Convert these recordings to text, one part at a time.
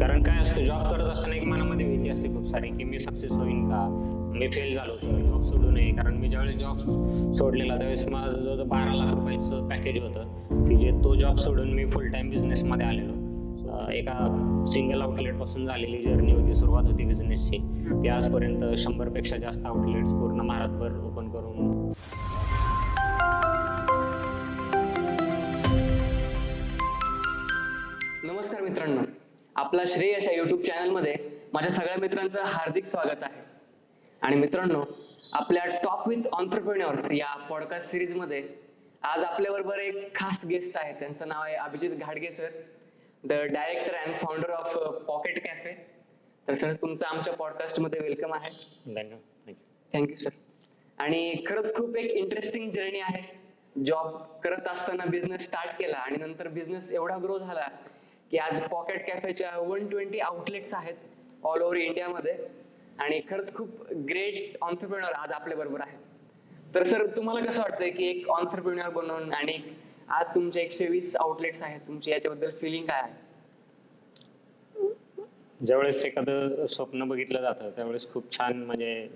कारण काय असतं, जॉब करत असताना एक मनामध्ये भीती असते खूप सारी, की मी सक्सेस होईन का? मी फेल झालो तर जॉब सोडू नये. कारण मी ज्यावेळेस जॉब सोडलेला त्यावेळेस माझं जवळजवळ 12 लाख रुपयाचं पॅकेज होतं, की जे तो जॉब सोडून मी फुल टाइम बिझनेसमध्ये आलेलो. एका सिंगल आउटलेट पासून झालेली जर्नी होती, सुरुवात होती बिझनेसची. ती आजपर्यंत 100 पेक्षा जास्त आउटलेट्स पूर्ण भारतभर ओपन करून. नमस्कार मित्रांनो, आपला श्रेयस या युट्यूब चॅनलमध्ये माझ्या सगळ्या मित्रांचं हार्दिक स्वागत आहे. आणि मित्रांनो, आपल्या टॉप विथ ऑन्टरप्रेन्योर्स या पॉडकास्ट सिरीजमध्ये आज आपल्याबरोबर एक खास गेस्ट आहे. त्यांचं नाव आहे अभिजित घाडगे sir, the director and founder of pocket cafe. तर सर, तुमचं आमच्या पॉडकास्टमध्ये वेलकम आहे. धन्यवाद. Thank you sir. आणि खरंच खूप एक इंटरेस्टिंग जर्नी आहे. जॉब करत असताना बिझनेस स्टार्ट केला आणि नंतर बिझनेस एवढा ग्रो झाला की आज पॉकेट कॅफेच्या 120 आउटलेट्स आहेत ऑल ओव्हर इंडियामध्ये. आणि खरंच खूप ग्रेट ऑन्टरप्रेन्योर आज आपल्या बरोबर आहे. तर सर, तुम्हाला कसं वाटतंय की एक ऑन्टरप्रेन्योर बनून आणि आज तुमचे 120 आउटलेट्स आहेत, तुमची याच्याबद्दल फिलिंग काय आहे? ज्यावेळेस एखादं स्वप्न बघितलं जातं त्यावेळेस खूप छान, म्हणजे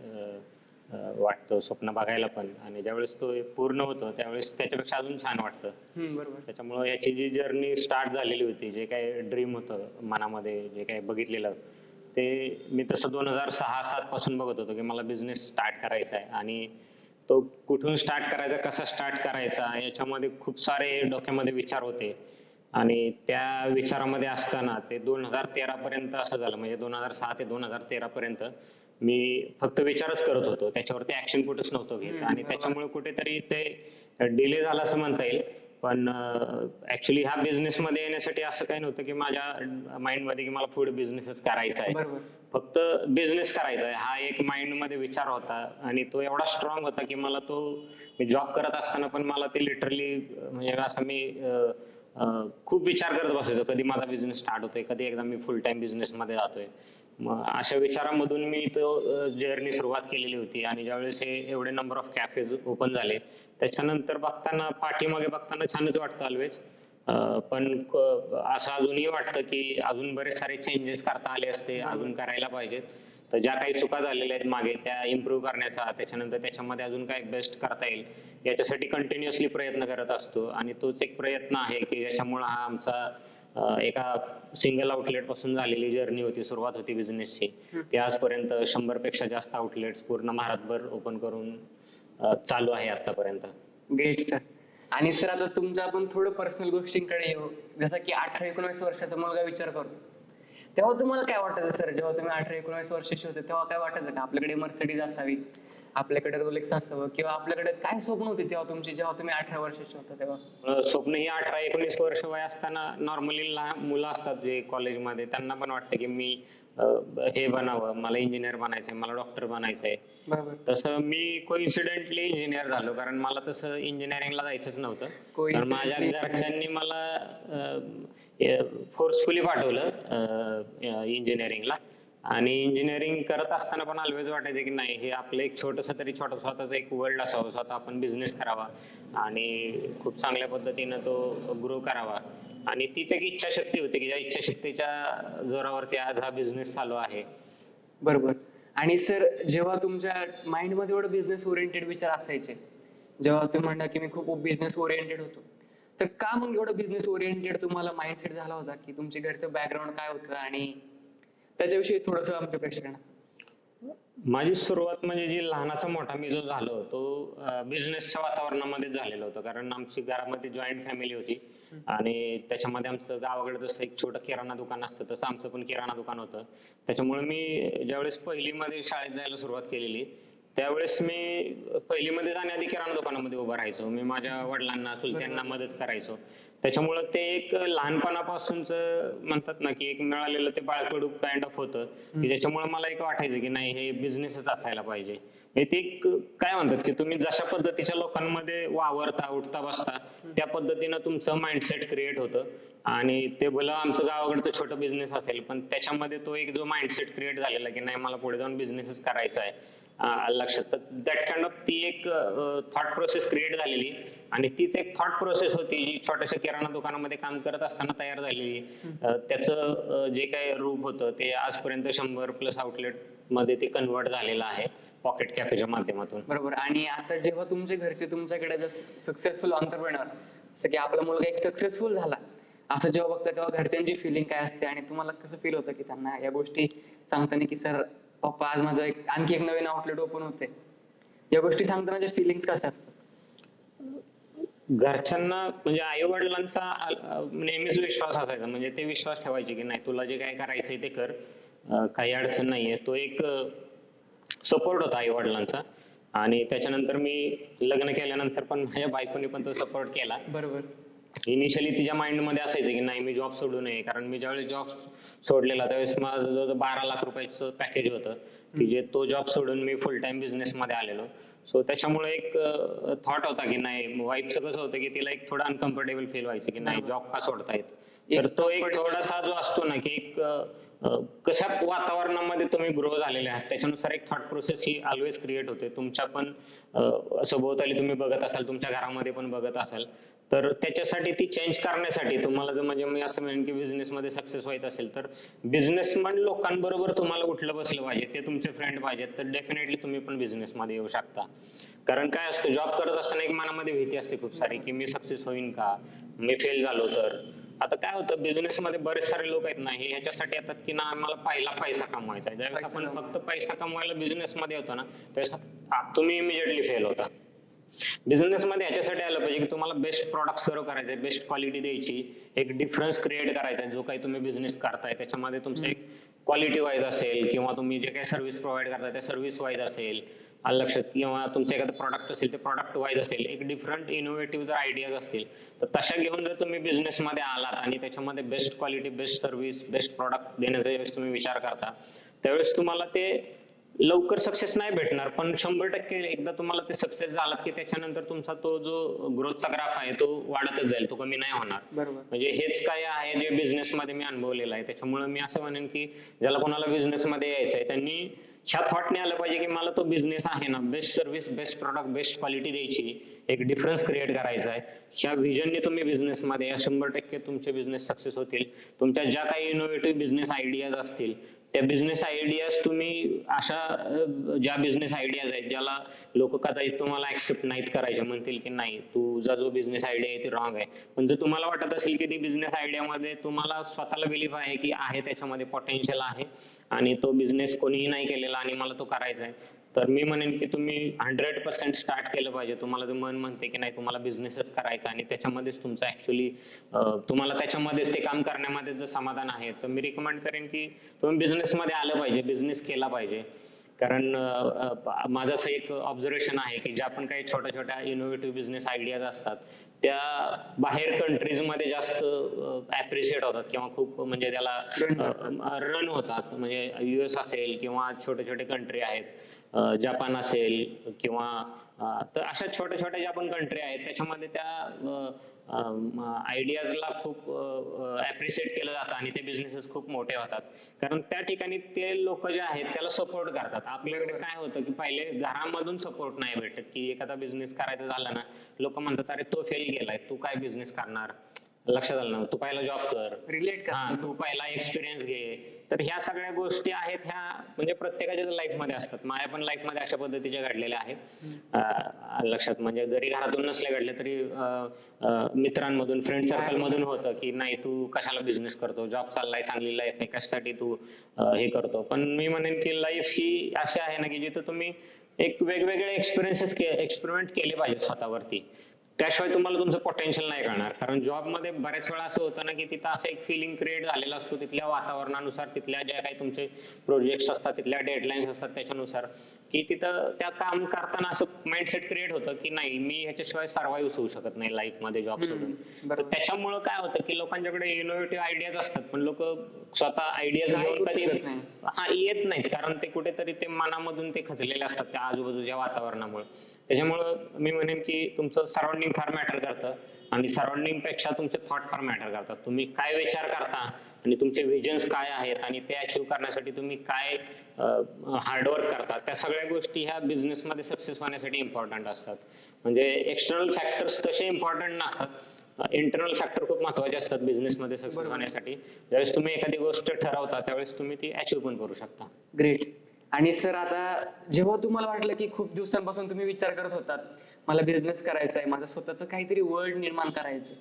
वाटतं स्वप्न बघायला पण, आणि ज्यावेळेस तो पूर्ण होतो त्यावेळेस त्याच्यापेक्षा अजून छान वाटतं. बरोबर. त्याच्यामुळं याची जी जर्नी स्टार्ट झालेली होती, जे काही ड्रीम होतं मनामध्ये, जे काही बघितलेलं, ते मी तसं 2006-07 पासून बघत होतो की मला बिझनेस स्टार्ट करायचा आहे. आणि तो कुठून स्टार्ट करायचा, कसा स्टार्ट करायचा, याच्यामध्ये खूप सारे डोक्यामध्ये विचार होते. आणि त्या विचारामध्ये असताना ते 2013 पर्यंत असं झालं, म्हणजे 2006 ते 2013 पर्यंत मी फक्त विचारच करत होतो, त्याच्यावरती ऍक्शन कुठेच नव्हतं घेत. आणि त्याच्यामुळे कुठेतरी ते डिले झाला असं म्हणता येईल. पण ऍक्च्युली ह्या बिझनेस मध्ये येण्यासाठी असं काही नव्हतं की माझ्या माइंड मध्ये की मला पुढे बिझनेसच करायचा आहे, फक्त बिझनेस करायचा आहे हा एक माइंड मध्ये विचार होता. आणि तो एवढा स्ट्रॉंग होता की मला तो, मी जॉब करत असताना पण मला ते लिटरली, म्हणजे असं मी खूप विचार करत बसायचो, कधी माझा बिझनेस स्टार्ट होतोय, कधी एकदा मी फुल टाइम बिझनेस मध्ये जातोय. मग अशा विचारामधून मी तो जर्नी सुरुवात केलेली होती. आणि ज्यावेळेस हे एवढे नंबर ऑफ कॅफेज ओपन झाले, त्याच्यानंतर बघताना, पाठीमागे बघताना छानच वाटतं ऑलवेज. पण असं अजूनही वाटतं की अजून बरेच सारे चेंजेस करता आले असते, अजून करायला पाहिजेत. तर ज्या काही चुका झालेल्या आहेत मागे त्या इम्प्रूव्ह करण्याचा, त्याच्यानंतर त्याच्यामध्ये अजून काय बेस्ट करता येईल याच्यासाठी कंटिन्युअसली प्रयत्न करत असतो. आणि तोच एक प्रयत्न आहे की ज्याच्यामुळे हा आमचा एका सिंगल आउटलेट पासून झालेली जर्नी होती, सुरुवात होती बिझनेसची, ती आजपर्यंत 100 पेक्षा जास्त आउटलेट्स पूर्ण भारतभर ओपन करून चालू आहे आतापर्यंत. Great sir. आणि सर, आता तुमच्या आपण थोडं पर्सनल गोष्टींकडे येऊ. जसं की 18-19 वर्षाचा मुलगा विचार करतो, तेव्हा तुम्हाला काय वाटायचं सर? जेव्हा तुम्ही 18-19 वर्षाचे होते तेव्हा काय वाटायचं का आपल्याकडे मर्सिडीज असावी, आपल्याकडे रोलेक्स असावं, किंवा आपल्याकडे काय स्वप्न होते तेव्हा तुमची, जेव्हा तुम्ही 18 वर्षाचे होते तेव्हा? स्वप्न ही 18-19 वर्ष वय असताना नॉर्मली लहान मुलं असतात जे कॉलेजमध्ये, त्यांना पण वाटतं की मी हे बनावं, मला इंजिनियर बनायचंय, मला डॉक्टर बनायचंय. तसं मी कोइन्सिडेंटली इंजिनियर झालो, कारण मला तसं इंजिनिअरिंगला जायचंच नव्हतं. कारण माझ्या घरच्यांनी मला फोर्सफुली पाठवलं इंजिनिअरिंगला. आणि इंजिनिअरिंग करत असताना पण ऑलवेज वाटायचं की नाही, हे आपलं एक छोटंसं तरी छोटं स्वतःच एक वर्ल्ड असावं, स्वतः आपण बिझनेस करावा आणि खूप चांगल्या पद्धतीनं तो ग्रो करावा. आणि तीच एक इच्छाशक्ती होती की ज्या इच्छाशक्तीच्या जोरावरती आज हा बिझनेस चालू आहे. बरोबर. आणि सर, जेव्हा तुमच्या माइंड मध्ये एवढं बिझनेस ओरिएंटेड विचार असायचे, जेव्हा तुम्ही म्हणता की मी खूप बिझनेस ओरिएंटेड होतो, तर का मग एवढं बिझनेस ओरिएंटेड तुम्हाला माइंडसेट झाला होता? की तुमचे घरचं बॅकग्राऊंड काय होतं आणि त्याच्याविषयी थोडस आमच्या प्रेक्षकांना. माझी सुरुवात म्हणजे जी लहानाचा मोठा मी जो झालो तो बिझनेसच्या वातावरणामध्ये झालेला होता. कारण आमची घरामध्ये जॉईंट फॅमिली होती आणि त्याच्यामध्ये आमचं गावाकडे जसं एक छोटं किराणा दुकान असतं तसं आमचं पण किराणा दुकान होतं. त्याच्यामुळे मी ज्यावेळेस पहिलीमध्ये शाळेत जायला सुरुवात केलेली त्यावेळेस मी पहिलीमध्ये जाण्याआधी किराणा दुकानामध्ये उभा राहायचो. मी माझ्या वडिलांना, चुलत्यांना मदत करायचो. त्याच्यामुळं ते एक लहानपणापासूनच म्हणतात ना की एक मिळालेलं ते बाळकडू काइंड ऑफ होतं की ज्याच्यामुळे मला एक वाटायचं की नाही, हे बिझनेसच असायला पाहिजे. ते काय म्हणतात की तुम्ही जशा पद्धतीच्या लोकांमध्ये वावरता, उठता बसता त्या पद्धतीनं तुमचं माइंडसेट क्रिएट होतं. आणि ते भलं आमचं गावाकडचं छोटं बिझनेस असेल पण त्याच्यामध्ये तो एक जो माइंडसेट क्रिएट झालेला की नाही, मला पुढे जाऊन बिझनेसच करायचा आहे. लक्षात. तर दॅट काइंड ऑफ ती एक थॉट प्रोसेस क्रिएट झालेली आणि तीच एक थॉट प्रोसेस होती जी छोट्याशा किराणा दुकानामध्ये काम करत असताना तयार झालेली. त्याचं जे काही रूप होतं ते आजपर्यंत 100+ आउटलेट मध्ये ते कन्वर्ट झालेलं आहे पॉकेट कॅफेच्या माध्यमातून. बरोबर. आणि आता जेव्हा तुमचे घरचे तुमच्याकडे जर सक्सेसफुल ऑन्टरप्रेनर, जसं की आपला मुलगा एक सक्सेसफुल झाला, असं जेव्हा बघता तेव्हा घरच्यांची फिलिंग काय असते आणि तुम्हाला कसं फील होतं की त्यांना या गोष्टी सांगताना की सर पप्पा आज माझं आणखी एक नवीन आउटलेट ओपन होते, या गोष्टी सांगताना फिलिंग्स कशा असतात? घरच्यांना म्हणजे आई वडिलांचा नेहमीच विश्वास असायचा, म्हणजे ते विश्वास ठेवायचे की नाही तुला जे काय करायचंय ते कर, काही अडचण नाहीये. तो एक सपोर्ट होता आई वडिलांचा. आणि त्याच्यानंतर मी लग्न केल्यानंतर पण माझ्या बायकोने पण तो सपोर्ट केला. बरोबर. इनिशियली तिच्या माइंड मध्ये असायचं की नाही मी जॉब सोडू नये, कारण मी ज्यावेळेस जॉब सोडलेला त्यावेळेस माझं जवळजवळ 12 लाख रुपयाचं पॅकेज होतं की जे तो जॉब सोडून मी फुल टाइम बिझनेस मध्ये आलेलो. सो त्याच्यामुळे एक थॉट होता की नाही, वाईफचं कसं होतं की तिला एक थोडं अनकम्फर्टेबल फील व्हायचं की नाही जॉब का सोडतायत. तर तो एक थोडासा जो असतो ना की एक कशा वातावरणामध्ये तुम्ही ग्रो झालेले आहात त्याच्यानुसार एक थॉट प्रोसेस ही ऑलवेज क्रिएट होते. तुमच्या पण सभोवताली तुम्ही बघत असाल, तुमच्या घरामध्ये पण बघत असाल, तर त्याच्यासाठी ती चेंज करण्यासाठी तुम्हाला जर म्हणजे मी असं म्हणेन की बिझनेसमध्ये सक्सेस व्हायचं असेल तर बिझनेसमॅन लोकांबरोबर तुम्हाला उठलं बसलं पाहिजे, ते तुमचे फ्रेंड पाहिजेत, तर डेफिनेटली तुम्ही पण बिझनेसमध्ये येऊ शकता. कारण काय असतं, जॉब करत असताना एक मनामध्ये भीती असते खूप सारी की मी सक्सेस होईन का, मी फेल झालो तर. आता काय होतं बिझनेसमध्ये बरेच सारे लोक आहेत ना हे ह्याच्यासाठी येतात की ना आम्हाला पहिला पैसा कमवायचा आहे. ज्यावेळेस आपण फक्त पैसा कमवायला बिझनेसमध्ये होतो ना त्यावेळेस तुम्ही इमिजिएटली फेल होता. बिझनेस मध्ये ह्याच्यासाठी आलं पाहिजे की तुम्हाला बेस्ट प्रॉडक्ट सर्व करायचे, बेस्ट क्वालिटी द्यायची, एक डिफरन्स क्रिएट करायचा. जो काही तुम्ही बिझनेस करताय त्याच्यामध्ये तुमचं एक क्वालिटी वाईज असेल किंवा तुम्ही जे काही सर्व्हिस प्रोव्हाइड करताय त्या सर्व्हिस वाईज असेल, आलं लक्षात, किंवा तुमचं एखादं प्रॉडक्ट असेल ते प्रॉडक्ट वाईज असेल, एक डिफरंट इनोव्हेटिव्ह जर आयडियाज असतील तर तशा घेऊन जर तुम्ही बिझनेसमध्ये आलात आणि त्याच्यामध्ये best quality, best service, best product देण्याचा ज्यावेळेस तुम्ही विचार करता त्यावेळेस तुम्हाला ते लवकर सक्सेस नाही भेटणार, पण 100% एकदा तुम्हाला ते सक्सेस झालात की त्याच्यानंतर तुमचा तो जो ग्रोथचा ग्राफ आहे तो वाढतच जाईल, तो कमी नाही होणार. बरोबर. म्हणजे हेच काय आहे जे बिझनेस मध्ये मी अनुभवलेलं आहे. त्याच्यामुळे मी असं म्हणेन की ज्याला कोणाला बिझनेस मध्ये यायचं आहे त्यांनी ह्या थॉटने आलं पाहिजे की मला तो बिझनेस आहे ना, best service, best product, best quality द्यायची, एक डिफरन्स क्रिएट करायचा आहे. ह्या व्हिजनने तुम्ही बिझनेस मध्ये या 100% तुमचे बिझनेस सक्सेस होतील. तुमच्या ज्या काही इनोव्हेटिव्ह बिझनेस आयडियाज असतील त्या बिझनेस आयडियाज तुम्ही अशा ज्या बिझनेस आयडियाज आहेत ज्याला लोक कदाचित तुम्हाला ऍक्सेप्ट नाहीत करायचे, म्हणतील की नाही तुझा जो बिझनेस आयडिया आहे ती रॉंग आहे, पण जर तुम्हाला वाटत असेल की ती बिझनेस आयडिया मध्ये तुम्हाला स्वतःला बिलीफ आहे की आहे त्याच्यामध्ये पोटेन्शियल आहे आणि तो बिझनेस कोणीही नाही केलेला आणि मला तो करायचा आहे, तर मी म्हणेन की तुम्ही 100% स्टार्ट केलं पाहिजे. तुम्हाला जर मन म्हणते की नाही तुम्हाला बिझनेसच करायचा आणि त्याच्यामध्येच तुमचं ऍक्च्युली तुम्हाला त्याच्यामध्येच ते काम करण्यामध्ये जर समाधान आहे तर मी रिकमेंड करेन की तुम्ही बिझनेस मध्ये आलं पाहिजे, बिझनेस केला पाहिजे. कारण माझं असं एक ऑब्झर्वेशन आहे की ज्या पण काही छोट्या छोट्या इनोव्हेटिव्ह बिझनेस आयडियाज असतात त्या बाहेर कंट्रीज मध्ये जास्त ऍप्रिशिएट होतात किंवा खूप म्हणजे त्याला रन होतात. म्हणजे US असेल किंवा छोटे छोटे कंट्री आहेत, जपान असेल किंवा तर अशा छोट्या छोट्या ज्या पण कंट्री आहेत त्याच्यामध्ये त्या आयडियाजला खूप ऍप्रिशिएट केलं जातं आणि ते बिझनेसेस खूप मोठे होतात. कारण त्या ठिकाणी ते लोक जे आहेत त्याला सपोर्ट करतात. आपल्याकडे काय होतं की पहिले घरामधून सपोर्ट नाही भेटत, की एखादा बिझनेस करायचा झाला ना लोक म्हणतात अरे तो फेल गेलाय, तू काय बिझनेस करणार, लक्षात आलं ना, तू पहिला जॉब कर, रिलेट कर, तू पहिला एक्सपिरियन्स घे. तर ह्या सगळ्या गोष्टी आहेत ह्या म्हणजे प्रत्येकाच्या लाईफ मध्ये असतात. माझ्या पण लाईफ मध्ये अशा पद्धतीच्या घडलेल्या आहेत. लक्षात म्हणजे जरी घरातून नसले घडले तरी मित्रांमधून, फ्रेंड सर्कल मधून होतं की नाही तू कशाला बिझनेस करतो, जॉब चाललाय, चांगली लाईफ आहे, कशासाठी तू हे करतो. पण मी म्हणेन की लाईफ ही अशी आहे ना की जिथे तुम्ही एक वेगवेगळे एक्सपेरिमेंट केले पाहिजे स्वतःवरती, त्याशिवाय तुम्हाला तुमचं पोटेन्शियल नाही कळणार. कारण जॉबमध्ये बऱ्याच वेळा असं होतं ना की तिथं असं एक फिलिंग क्रिएट झालेला असतो तिथल्या वातावरणानुसार, तिथल्या ज्या काही तुमचे प्रोजेक्ट्स असतात, तिथल्या डेडलाईन्स असतात त्याच्यानुसार, की तिथं त्या काम करताना असं माइंडसेट क्रिएट होतं की नाही मी ह्याच्याशिवाय सर्व्हाइव्ह होऊ शकत नाही लाईफ मध्ये जॉब सोडून. तर त्याच्यामुळं काय होतं की लोकांच्याकडे इनोव्हेटिव्ह आयडियाज असतात पण लोक स्वतः आयडियाज घेऊन कधी येत नाहीत, कारण ते कुठेतरी ते मनामधून ते खचलेले असतात त्या आजूबाजूच्या वातावरणामुळे. त्याच्यामुळं मी म्हणेन की तुमचं सराउंडिंग सराउंडिंग फार मॅटर करतं आणि सराउंडिंग पेक्षा तुमचे थॉट फार मॅटर करतात. तुम्ही काय विचार करता आणि तुमचे विजन्स काय आहेत आणि ते अचीव्ह करण्यासाठी तुम्ही काय हार्डवर्क करता, त्या सगळ्या गोष्टी ह्या बिझनेसमध्ये सक्सेस होण्यासाठी इम्पॉर्टंट असतात. म्हणजे एक्सटर्नल फॅक्टर्स तसे इम्पॉर्टंट नसतात, इंटरनल फॅक्टर खूप महत्वाचे असतात बिझनेसमध्ये सक्सेस होण्यासाठी. ज्यावेळेस तुम्ही एखादी गोष्ट ठरवता त्यावेळेस तुम्ही ती अचीव्ह पण करू शकता. ग्रेट. आणि सर आता जेव्हा तुम्हाला वाटलं की खूप दिवसांपासून तुम्ही विचार करत होतात मला बिझनेस करायचा आहे, माझं स्वतःचं काहीतरी वर्ल्ड निर्माण करायचं,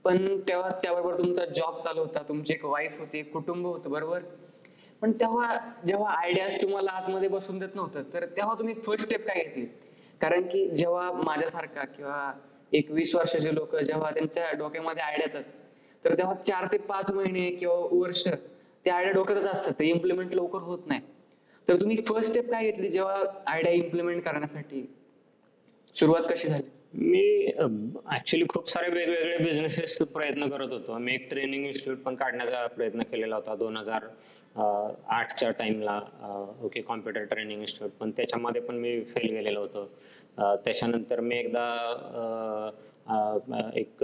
पण तेव्हा त्याबरोबर तुमचा जॉब चालू होता, तुमची एक वाईफ होती, एक कुटुंब होतं, बरोबर? पण तेव्हा जेव्हा आयडियाज तुम्हाला आतमध्ये बसून देत नव्हतं, तर तेव्हा तुम्ही फर्स्ट स्टेप काय घेतली? कारण की जेव्हा माझ्यासारखा किंवा 21 वर्षाचे लोक जेव्हा त्यांच्या डोक्यामध्ये आयडिया येतात, तर तेव्हा 4 ते 5 महिने किंवा वर्ष ते आयडिया डोक्यातच असतात, ते इम्प्लिमेंट लवकर होत नाही. तर तुम्ही फर्स्ट स्टेप काय घेतली जेव्हा आयडिया इम्प्लिमेंट करण्यासाठी? सुरुवात कशी झाली? मी ऍक्च्युली खूप सारे वेगवेगळे बिझनेसेस प्रयत्न करत होतो. मी एक ट्रेनिंग इन्स्टिट्यूट पण काढण्याचा प्रयत्न केलेला होता 2008च्या टाइमला, ओके, कॉम्प्युटर ट्रेनिंग इन्स्टिट्यूट, पण त्याच्यामध्ये पण मी फेल गेलेलो होतो. त्याच्यानंतर मी एकदा एक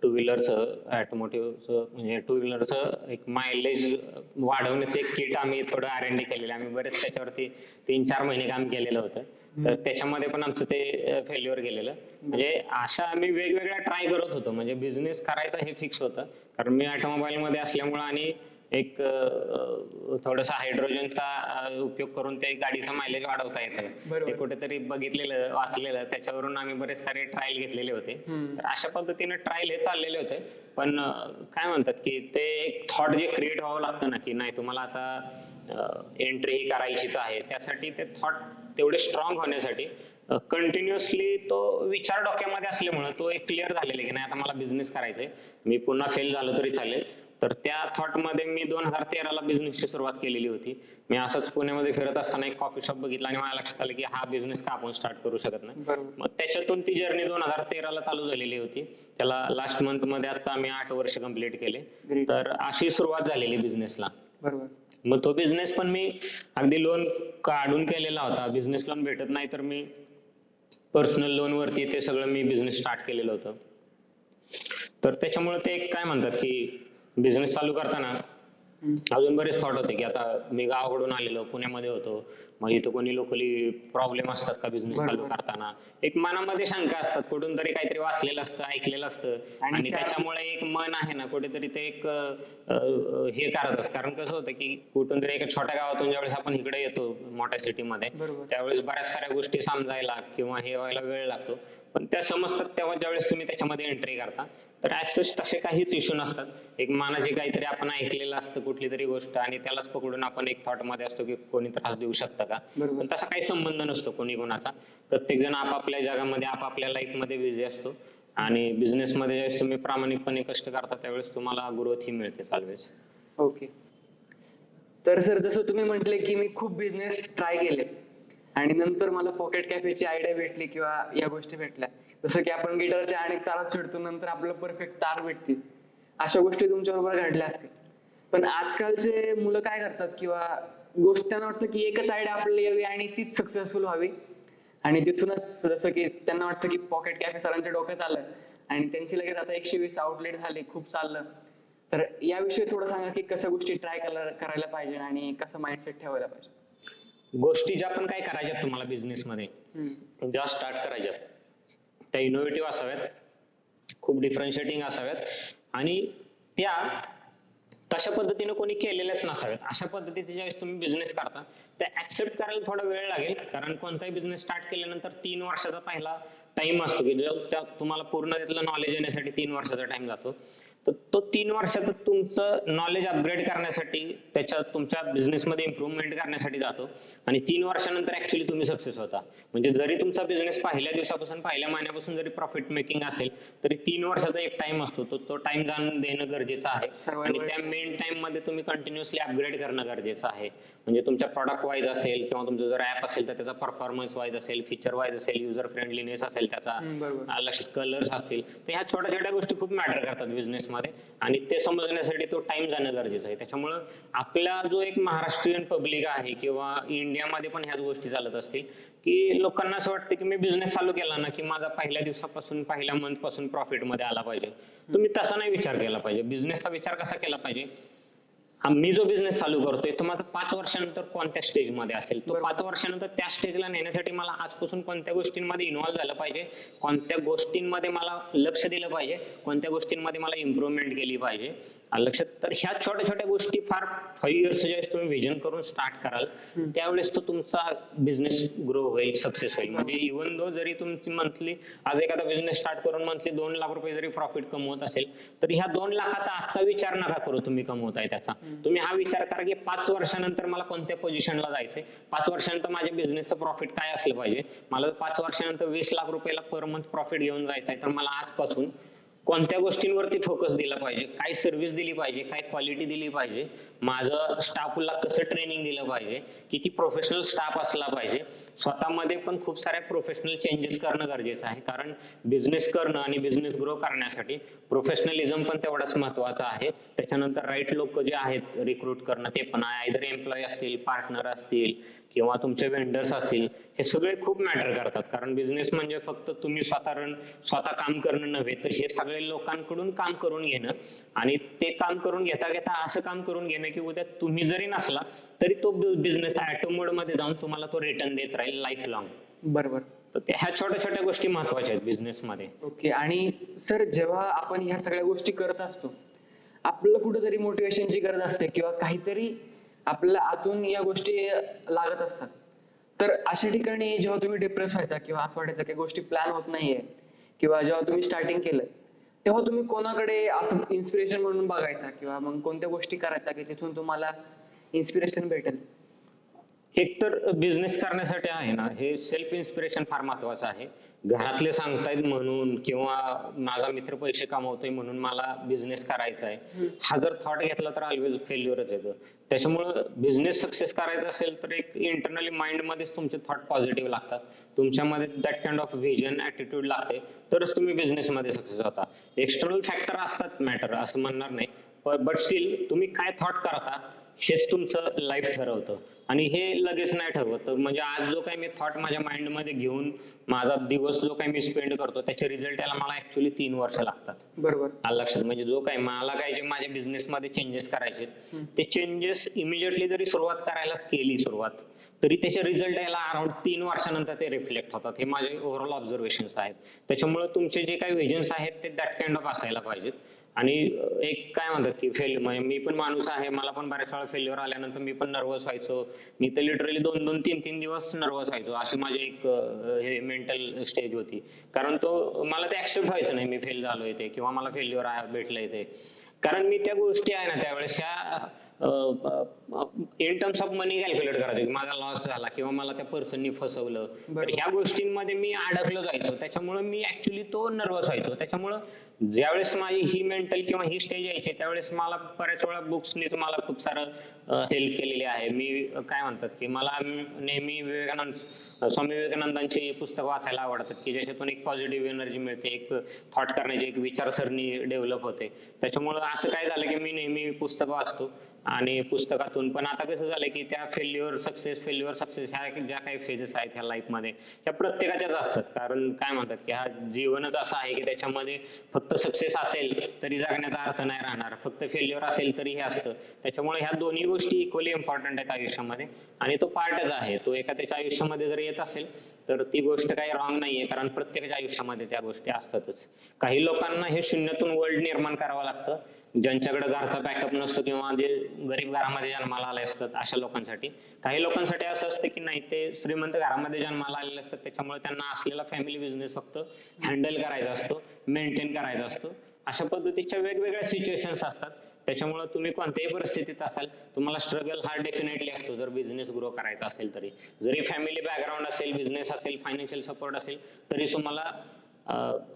टू व्हीलरचं ऑटोमोटिव्हचं म्हणजे टू व्हीलरचं एक मायलेज वाढवण्याचं एक किट आम्ही थोडं R&D केलेलं. आम्ही बरेच त्याच्यावरती 3-4 महिने काम केलेलं होतं. तर त्याच्यामध्ये पण आमचं ते फेल्युअर गेलेलं. म्हणजे अशा आम्ही वेगवेगळ्या ट्राय करत होतो. म्हणजे बिझनेस करायचा हे फिक्स होतं, कारण मी ऑटोमोबाईल मध्ये असल्यामुळे आणि एक थोडासा हायड्रोजनचा उपयोग करून ते गाडीचं मायलेज वाढवता येतं, ते कुठेतरी बघितलेलं वाचलेलं, त्याच्यावरून आम्ही बरेच सारे ट्रायल घेतलेले होते. तर अशा पद्धतीने ट्रायल हे चाललेले होते. पण काय म्हणतात की ते एक थॉट जे क्रिएट व्हावं लागतं ना, की नाही तुम्हाला आता एंट्री ही करायचीच आहे, त्यासाठी ते थॉट तेवढे स्ट्रॉंग होण्यासाठी कंटिन्युअसली तो विचार डोक्यामध्ये असल्यामुळे तो एक क्लिअर झालेला की नाही आता मला बिझनेस करायचंय, मी पुन्हा फेल झालो तरी चालेल. तर त्या थॉट मध्ये मी 2013ला बिझनेसची सुरुवात केलेली होती. मी असंच पुण्यामध्ये फिरत असताना एक कॉफी शॉप बघितला आणि मला लक्षात आलं की हा बिझनेस का आपण स्टार्ट करू शकत नाही. मग त्याच्यातून ती जर्नी 2013ला चालू झालेली होती. त्याला लास्ट मंथ मध्ये आता आम्ही 8 वर्ष कंप्लीट केले. तर अशी सुरुवात झालेली बिझनेसला. बरोबर. मग तो बिझनेस पण मी अगदी लोन काढून केलेला होता. बिझनेस लोन भेटत नाही तर मी पर्सनल लोन वरती ते सगळं मी बिझनेस स्टार्ट केलेलं होतं. तर त्याच्यामुळे ते एक काय म्हणतात की बिझनेस चालू करताना अजून बरेच थॉट होते की आता मी गावाकडून आलेलो, पुण्यामध्ये होतो, मग इथं कोणी लोकली प्रॉब्लेम असतात का बिझनेस चालू करताना, एक मनामध्ये शंका असतात, कुठून तरी काहीतरी वाचलेलं असतं, ऐकलेलं असतं आणि त्याच्यामुळे एक मन आहे ना कुठेतरी ते एक हे करत असतं. कारण कसं होतं की कुठून तरी एका छोट्या गावातून ज्यावेळेस आपण इकडे येतो मोठ्या सिटीमध्ये, त्यावेळेस बऱ्याच साऱ्या गोष्टी समजायला किंवा हे व्हायला वेळ लागतो. पण त्या समजतात तेव्हा ज्यावेळेस तुम्ही त्याच्यामध्ये एंट्री करता. तर ऍज सच तसे काहीच इश्यू नसतात. एक मनाचे काहीतरी आपण ऐकलेलं असतं कुठली तरी गोष्ट आणि त्यालाच पकडून आपण एक थॉट मध्ये असतो की कोणी त्रास देऊ शकतं का, पण तसा काही संबंध नसतो कोणी कोणाचा. प्रत्येक जण आपापल्या जगामध्ये आपापल्या लाईफ मध्ये बिझी असतो आणि बिझनेस मध्ये ज्यावेळेस तुम्ही प्रामाणिकपणे कष्ट करता त्यावेळेस तुम्हाला ग्रोथ ही मिळते ऑलवेज. ओके. तर सर जसं तुम्ही म्हटले की मी खूप बिझनेस ट्राय केले आणि नंतर मला पॉकेट कॅफेची आयडिया भेटली किंवा या गोष्टी भेटल्या, जसं की आपण गिटारच्या अनेक तारात चिडतो नंतर आपलं परफेक्ट तार भेटते, अशा गोष्टी तुमच्या बरोबर घडल्या असतील. पण आजकालचे मुलं काय करतात किंवा गोष्ट त्यांना वाटतं की एकच आयडिया आपल्याला यावी आणि तीच सक्सेसफुल व्हावी आणि तिथूनच जसं की त्यांना वाटतं की पॉकेट कॅफे सरांच्या डोक्यात आलं आणि त्यांची लगेच आता 120 आउटलेट झाले, खूप चाललं. तर याविषयी थोडं सांगा की कशा गोष्टी ट्राय करायला पाहिजे आणि कसं माइंडसेट ठेवायला पाहिजे. गोष्टी ज्या पण काय करायच्यात तुम्हाला बिझनेस मध्ये, ज्या स्टार्ट करायच्यात त्या इनोव्हेटिव्ह असाव्यात, खूप डिफरन्शिएटिंग असाव्यात आणि त्या तशा पद्धतीने कोणी केलेल्याच नसाव्यात. अशा पद्धतीचे ज्यावेळेस तुम्ही बिझनेस करता त्या ऍक्सेप्ट करायला थोडा वेळ लागेल, कारण कोणताही बिझनेस स्टार्ट केल्यानंतर 3 वर्षाचा पहिला टाइम असतो की जो तुम्हाला पूर्ण त्यातलं नॉलेज येण्यासाठी 3 वर्षाचा टाइम जातो. तर तो 3 वर्षाचं तुमचं नॉलेज अपग्रेड करण्यासाठी, त्याच्या तुमच्या बिझनेसमध्ये इम्प्रुव्हमेंट करण्यासाठी जातो आणि 3 वर्षानंतर ऍक्च्युली तुम्ही सक्सेस होता. म्हणजे जरी तुमचा बिझनेस पहिल्या दिवसापासून पहिल्या महिन्यापासून जरी प्रॉफिट मेकिंग असेल तरी 3 वर्षाचा एक टाइम असतो, तो टाइम जाणून देणं गरजेचं आहे आणि त्या मेन टाइम मध्ये तुम्ही कंटिन्युअसली अपग्रेड करणं गरजेचं आहे. म्हणजे तुमच्या प्रॉडक्ट वाईज असेल किंवा तुमचं जर ऍप असेल तर त्याचा परफॉर्मन्स वाईज असेल, फीचर वाईज असेल, युजर फ्रेंडलीनेस असेल, त्याचा लक्षात कलर्स असतील, तर ह्या छोट्या छोट्या गोष्टी खूप मॅटर करतात बिझनेस बिझनेसमध्ये, आणि ते समजण्यासाठी तो टाइम जाणं गरजेचं आहे. त्याच्यामुळं आपला जो एक महाराष्ट्रीयन पब्लिक आहे किंवा इंडियामध्ये पण ह्याच गोष्टी चालत असतील, की लोकांना असं वाटतं की मी बिझनेस चालू केला ना की माझा पहिल्या दिवसापासून पहिल्या मंथ पासून प्रॉफिट मध्ये आला पाहिजे. तुम्ही तसा नाही विचार केला पाहिजे. बिझनेसचा विचार कसा केला पाहिजे, मी जो बिझनेस चालू करतोय तो माझा 5 वर्षानंतर कोणत्या स्टेजमध्ये असेल, तो 5 वर्षानंतर त्या स्टेजला नेण्यासाठी मला आजपासून कोणत्या गोष्टींमध्ये इन्व्हॉल्व्ह झालं पाहिजे, कोणत्या गोष्टींमध्ये मला लक्ष दिलं पाहिजे, कोणत्या गोष्टींमध्ये मला इम्प्रुव्हमेंट केली पाहिजे. आलं लक्षात? तर ह्या छोट्या छोट्या गोष्टी फार 5 इयर्स ज्यावेळेस तुम्ही व्हिजन करून स्टार्ट कराल त्यावेळेस तो तुमचा बिझनेस ग्रो होईल, सक्सेस होईल. म्हणजे इव्हन दो जरी तुमची मंथली आज एखादा बिझनेस स्टार्ट करून मंथली 2 लाख रुपये जरी प्रॉफिट कमवत असेल, तर ह्या 2 लाखाचा आजचा विचार नका करू तुम्ही कमवताय त्याचा. तुम्ही हा विचार करा की 5 वर्षानंतर मला कोणत्या पोझिशनला जायचंय, 5 वर्षानंतर माझ्या बिझनेसचं प्रॉफिट काय असलं पाहिजे. मला 5 वर्षानंतर 20 लाख रुपयाला पर मंथ प्रॉफिट घेऊन जायचंय, तर मला आजपासून कोणत्या गोष्टींवरती फोकस दिला पाहिजे, काय सर्व्हिस दिली पाहिजे, काय क्वालिटी दिली पाहिजे, माझं स्टाफला कसं ट्रेनिंग दिलं पाहिजे, किती प्रोफेशनल स्टाफ असला पाहिजे. स्वतःमध्ये पण खूप साऱ्या प्रोफेशनल चेंजेस करणं गरजेचं आहे, कारण बिझनेस करणं आणि बिझनेस ग्रो करण्यासाठी प्रोफेशनलिझम पण तेवढाच महत्वाचा आहे. त्याच्यानंतर राईट लोक जे आहेत रिक्रूट करणं ते पण आहे. आयदर एम्प्लॉई असतील, पार्टनर असतील किंवा तुमचे वेंडर्स असतील, हे सगळे खूप मॅटर करतात. कारण बिझनेस म्हणजे फक्त तुम्ही स्वतः काम करणं नव्हे, तर हे सगळे लोकांकडून काम करून घेणं, आणि ते काम करून घेता घेता असं काम करून घेणं की उद्या तुम्ही जरी नसला तरी तो बिझनेस ऑटो मोड मध्ये जाऊन तुम्हाला तो रिटर्न देत राहील लाईफ लॉंग. बरोबर. तर ह्या छोट्या छोट्या गोष्टी महत्वाच्या आहेत बिझनेस मध्ये. ओके. आणि सर, जेव्हा आपण ह्या सगळ्या गोष्टी करत असतो, आपल्याला कुठेतरी मोटिवेशनची गरज असते किंवा काहीतरी आपल्या आतून या गोष्टी लागत असतात. तर अशा ठिकाणी जेव्हा तुम्ही डिप्रेस व्हायचा किंवा असं वाटायचं की गोष्टी प्लॅन होत नाहीये, किंवा जेव्हा तुम्ही स्टार्टिंग केलं, तेव्हा तुम्ही कोणाकडे असं इन्स्पिरेशन म्हणून बघायचा किंवा मग कोणत्या गोष्टी करायचा की तिथून तुम्हाला इन्स्पिरेशन भेटेल? एक तर बिझनेस करण्यासाठी आहे ना, हे सेल्फ इन्स्पिरेशन फार महत्वाचं आहे. घरातले सांगतायत म्हणून किंवा माझा मित्र पैसे कमवतोय म्हणून मला बिझनेस करायचा आहे, हा जर थॉट घेतला तर ऑलवेज फेल्युअरच येतं. त्याच्यामुळं बिझनेस सक्सेस करायचा असेल तर एक इंटरनली माइंड मध्येच तुमचे थॉट पॉझिटिव्ह लागतात, तुमच्यामध्ये that kind of vision attitude लागते, तरच तुम्ही बिझनेस मध्ये सक्सेस होता. एक्सटर्नल फॅक्टर असतात मॅटर असं म्हणणार नाही, बट स्टील तुम्ही काय थॉट करता हेच तुमचं लाईफ ठरवतं, आणि हे लगेच नाही ठरवत. तर म्हणजे आज जो काही मी थॉट माझ्या माइंड मध्ये घेऊन माझा दिवस जो काही मी स्पेंड करतो त्याचे रिझल्ट याला मला ऍक्च्युली 3 वर्ष लागतात. बरोबर. आलं लक्षात? म्हणजे जो काही मला काय जे माझ्या बिझनेस मध्ये चेंजेस करायचे ते चेंजेस इमिजिएटली जरी सुरुवात करायला केली तरी त्याचे रिझल्ट यायला अराउंड 3 वर्षानंतर ते रिफ्लेक्ट होतात. हे माझे ओव्हरऑल ऑब्झर्वेशन्स आहेत. त्याच्यामुळे तुमचे जे काही व्हिजन्स आहेत ते दॅट काइंड ऑफ असायला पाहिजेत. आणि एक काय म्हणतात की म्हणजे मी पण माणूस आहे, मला पण बऱ्याच वेळा फेल्युअर आल्यानंतर मी पण नर्वस व्हायचो. मी तर लिटरली 2-2, 3-3 दिवस नर्वस व्हायचो. अशी माझी एक हे मेंटल स्टेज होती, कारण तो मला ते ऍक्सेप्ट व्हायचं नाही मी फेल झालोय ते, किंवा मला फेल्युअर भेटलंय ते. कारण मी त्या गोष्टी आहे ना त्यावेळेस ह्या in terms of money calculate करायचो की माझा लॉस झाला किंवा मला त्या पर्सननी फसवलं, तर ह्या गोष्टींमध्ये मी अडकलो जायचो. त्याच्यामुळे मी ऍक्च्युली तो नर्वस व्हायचो. त्याच्यामुळं ज्यावेळेस माझी ही मेंटल किंवा ही स्टेज यायची त्यावेळेस मला बऱ्याच वेळा बुक्सनीच मला खूप सारं हेल्प केलेली आहे. मी काय म्हणतात की मला नेहमी स्वामी विवेकानंदांची पुस्तकं वाचायला आवडतात, की ज्याच्यातून एक पॉझिटिव्ह एनर्जी मिळते, एक थॉट करण्याची एक विचारसरणी डेव्हलप होते. त्याच्यामुळं असं काय झालं की मी नेहमी पुस्तकं वाचतो, आणि पुस्तकातून पण आता कसं झालंय की त्या फेल्युअर सक्सेस ह्या ज्या काही फेजेस आहेत ह्या लाईफमध्ये ह्या प्रत्येकाच्याच असतात. कारण काय म्हणतात की हा जीवनच असं आहे की त्याच्यामध्ये फक्त सक्सेस असेल तरी जगण्याचा अर्थ नाही राहणार, फक्त फेल्युअर असेल तरी हे असतं. त्याच्यामुळे ह्या दोन्ही गोष्टी इक्वली इम्पॉर्टंट आहेत आयुष्यामध्ये, आणि तो पार्टच आहे. तो एखाद्याच्या आयुष्यामध्ये जर येत असेल तर ती गोष्ट काही रॉंग नाहीये, कारण प्रत्येकाच्या आयुष्यामध्ये त्या गोष्टी असतातच. काही लोकांना हे शून्यातून वर्ल्ड निर्माण करावं लागतं, ज्यांच्याकडे घरचा बॅकअप नसतो किंवा जे गरीब घरामध्ये जन्माला आले असतात अशा लोकांसाठी. काही लोकांसाठी असं असतं की नाही, ते श्रीमंत घरामध्ये जन्माला आलेले असतात, त्याच्यामुळे त्यांना असलेला फॅमिली बिझनेस फक्त हँडल करायचा असतो, मेंटेन करायचा असतो. अशा पद्धतीच्या वेगवेगळ्या सिच्युएशन्स असतात. त्याच्यामुळे तुम्ही कोणत्याही परिस्थितीत असाल तुम्हाला स्ट्रगल हा डेफिनेटली असतो जर बिझनेस ग्रो करायचा असेल तरी. जरी फॅमिली बॅकग्राऊंड असेल, बिझनेस असेल, फायनान्शियल सपोर्ट असेल, तरी तुम्हाला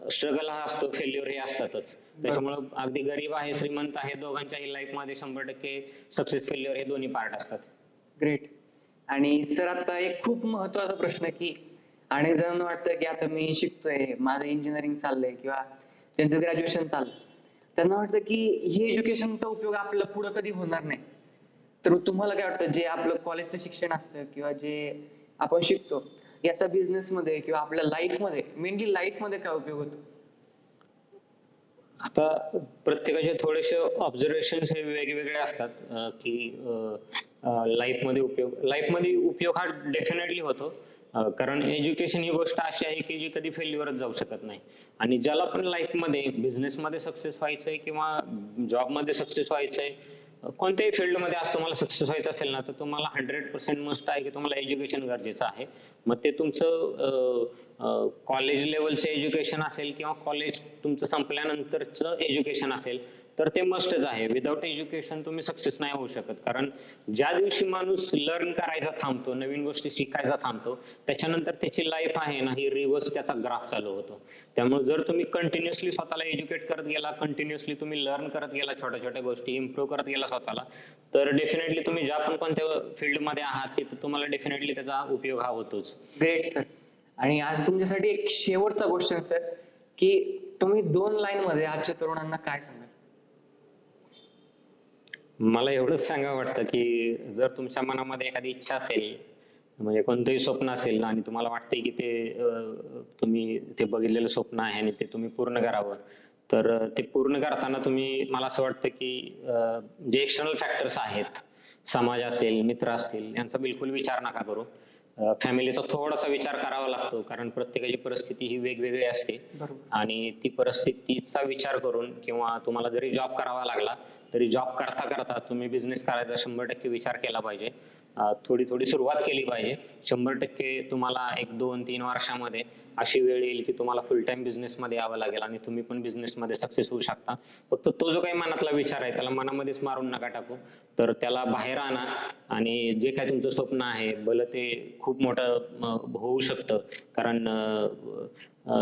स्ट्रगल हा असतो, फेल्युअर हे असतातच. त्याच्यामुळे अगदी गरीब आहे, श्रीमंत आहे, दोघांच्याही लाईफ मध्ये 100% सक्सेस फेल्युअर हे दोन्ही पार्ट असतात. ग्रेट. आणि सर, आता एक खूप महत्वाचा प्रश्न की अनेक जणांना वाटतं की आता मी शिकतोय, माझं इंजिनिअरिंग चाललंय किंवा त्यांचं ग्रॅज्युएशन चाललंय, त्यांना वाटतं की ही एज्युकेशनचा उपयोग आपल्याला पुढे कधी होणार नाही. तर तुम्हाला काय वाटतं, जे आपलं कॉलेजचं शिक्षण असतं किंवा जे आपण शिकतो याचा बिझनेस मध्ये किंवा आपल्या लाईफ मध्ये, मेनली लाईफ मध्ये काय उपयोग होतो? आता प्रत्येकाचे थोडेसे ऑब्झर्वेशन्स हे वेगवेगळे असतात, की लाईफमध्ये उपयोग हा डेफिनेटली होतो. कारण एज्युकेशन ही गोष्ट अशी आहे की जी कधी फेल्युअरच जाऊ शकत नाही. आणि ज्याला पण लाईफमध्ये बिझनेसमध्ये सक्सेस व्हायचंय किंवा जॉबमध्ये सक्सेस व्हायचंय, कोणत्याही फील्डमध्ये आज तुम्हाला सक्सेस व्हायचं असेल ना, तर तुम्हाला 100% मस्ट आहे की तुम्हाला एज्युकेशन गरजेचं आहे. मग ते तुमचं कॉलेज लेवलचं एज्युकेशन असेल किंवा कॉलेज तुमचं संपल्यानंतरचं एज्युकेशन असेल, तर ते मस्टच आहे. विदाउट एज्युकेशन तुम्ही सक्सेस नाही होऊ शकत. कारण ज्या दिवशी माणूस लर्न करायचा थांबतो, नवीन गोष्टी शिकायचा थांबतो, त्याच्यानंतर त्याची लाईफ आहे ना, ही रिव्हर्स त्याचा ग्राफ चालू होतो. त्यामुळे जर तुम्ही कंटिन्युअसली स्वतःला एज्युकेट करत गेला, कंटिन्युअसली तुम्ही लर्न करत गेला, छोट्या छोट्या गोष्टी इम्प्रूव्ह करत गेला स्वतःला, तर डेफिनेटली तुम्ही ज्या पण कोणत्या फील्डमध्ये आहात तिथं तुम्हाला डेफिनेटली त्याचा उपयोग हा होतोच. Great sir. आणि आज तुमच्यासाठी एक शेवटचा क्वेश्चन सर, की तुम्ही 2 लाईन मध्ये आजच्या तरुणांना काय सांगाल? मला एवढंच सांगावं वाटतं की जर तुमच्या मनामध्ये एखादी इच्छा असेल, म्हणजे कोणतंही स्वप्न असेल आणि तुम्हाला वाटतंय की ते तुम्ही ते बघितलेलं स्वप्न आहे आणि ते तुम्ही पूर्ण करावं, तर ते पूर्ण करताना तुम्ही, मला असं वाटतं की जे एक्सटर्नल फॅक्टर्स आहेत, समाज असेल, मित्र असतील, यांचा बिलकुल विचार नका करू. फॅमिलीचा थोडासा विचार करावा लागतो, कारण प्रत्येकाची परिस्थिती ही वेगवेगळी असते. बरोबर. आणि ती परिस्थितीचा विचार करून, किंवा तुम्हाला जरी जॉब करावा लागला तरी जॉब करता करता तुम्ही बिझनेस करायचा 100% विचार केला पाहिजे. थोडी थोडी सुरुवात केली पाहिजे. 100% तुम्हाला 1, 2, 3 वर्षामध्ये अशी वेळ येईल की तुम्हाला फुल टाइम बिझनेस मध्ये यावं लागेल आणि तुम्ही पण बिझनेस मध्ये सक्सेस होऊ शकता. फक्त तो जो काही मनातला विचार आहे त्याला मनामध्येच मारून नका टाकू, तर त्याला बाहेर आणा. आणि जे काय तुमचं स्वप्न आहे, भलं ते खूप मोठं होऊ शकतं. कारण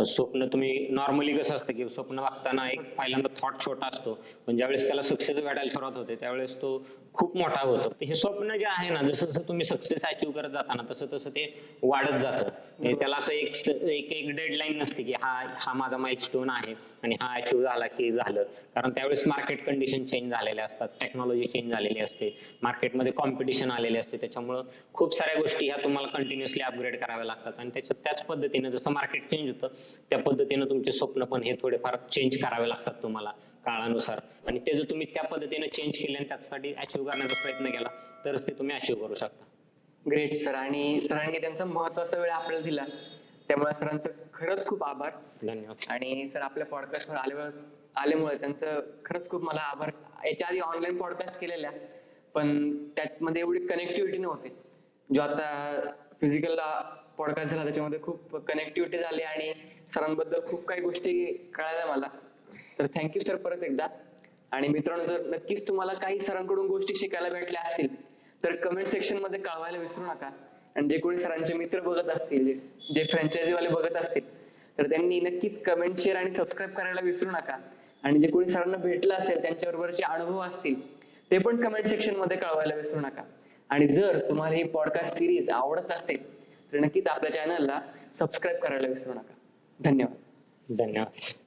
स्वप्न तुम्ही नॉर्मली कसं असतं की स्वप्न बघताना एक पहिल्यांदा थॉट छोटा असतो, पण ज्यावेळेस त्याला सक्सेस भेटायला सुरुवात होते त्यावेळेस तो खूप मोठा होतो. हे स्वप्न जे आहे ना, जसं जसं तुम्ही सक्सेस अचीव्ह करत जाता तसं तसं ते वाढत जातं. त्याला असं एक एक एक डेडलाईन नसते की हा हा माझा माइलस्टोन आहे आणि हा अचीव्ह झाला की झालं. कारण त्यावेळेस मार्केट कंडिशन चेंज झालेले असतात, टेक्नॉलॉजी चेंज झालेली असते, मार्केटमध्ये कॉम्पिटिशन आलेले असते. त्याच्यामुळं खूप साऱ्या गोष्टी ह्या तुम्हाला कंटिन्युअसली अपग्रेड कराव्या लागतात. आणि त्याच पद्धतीने जसं मार्केट चेंज होतं त्या पद्धतीने तुमचे स्वप्न पण हे थोडेफार चेंज करावे लागतात तुम्हाला काळानुसार. आणि ते जर तुम्ही त्या पद्धतीने चेंज केले आणि त्यासाठी अचीव्ह करण्याचा प्रयत्न केला तरच ते तुम्ही अचीव्ह करू शकता. Great sir. आणि सरांनी त्यांचा महत्वाचा वेळ आपल्याला दिला, त्यामुळे सरांचं खरंच खूप आभार. धन्यवाद. आणि सर आपल्या पॉडकास्टवर आल्यामुळे त्यांचं खरंच खूप मला आभार. याच्या आधी ऑनलाईन पॉडकास्ट केलेल्या, पण त्यामध्ये एवढी कनेक्टिव्हिटी नव्हती. जो आता फिजिकल पॉडकास्ट झाला त्याच्यामध्ये खूप कनेक्टिव्हिटी झाली आणि सरांबद्दल खूप काही गोष्टी कळाल्या मला. तर थँक्यू सर परत एकदा. आणि मित्रांनो, जर नक्कीच तुम्हाला काही सरांकडून गोष्टी शिकायला भेटल्या असतील तर कमेंट सेक्शन मध्ये कळवायला विसरू नका. आणि जे कोणी सरांचे मित्र बघत असतील, जे फ्रँचायझी वाले बघत असतील, तर त्यांनी नक्कीच कमेंट, शेअर आणि सबस्क्राईब करायला विसरू नका. आणि जे कोणी सरांना भेटलं असेल, त्यांच्याबरोबरचे अनुभव असतील, ते पण कमेंट सेक्शन मध्ये कळवायला विसरू नका. आणि जर तुम्हाला ही पॉडकास्ट सिरीज आवडत असेल तर नक्कीच आपल्या चॅनलला सबस्क्राईब करायला विसरू नका. धन्यवाद. धन्यवाद.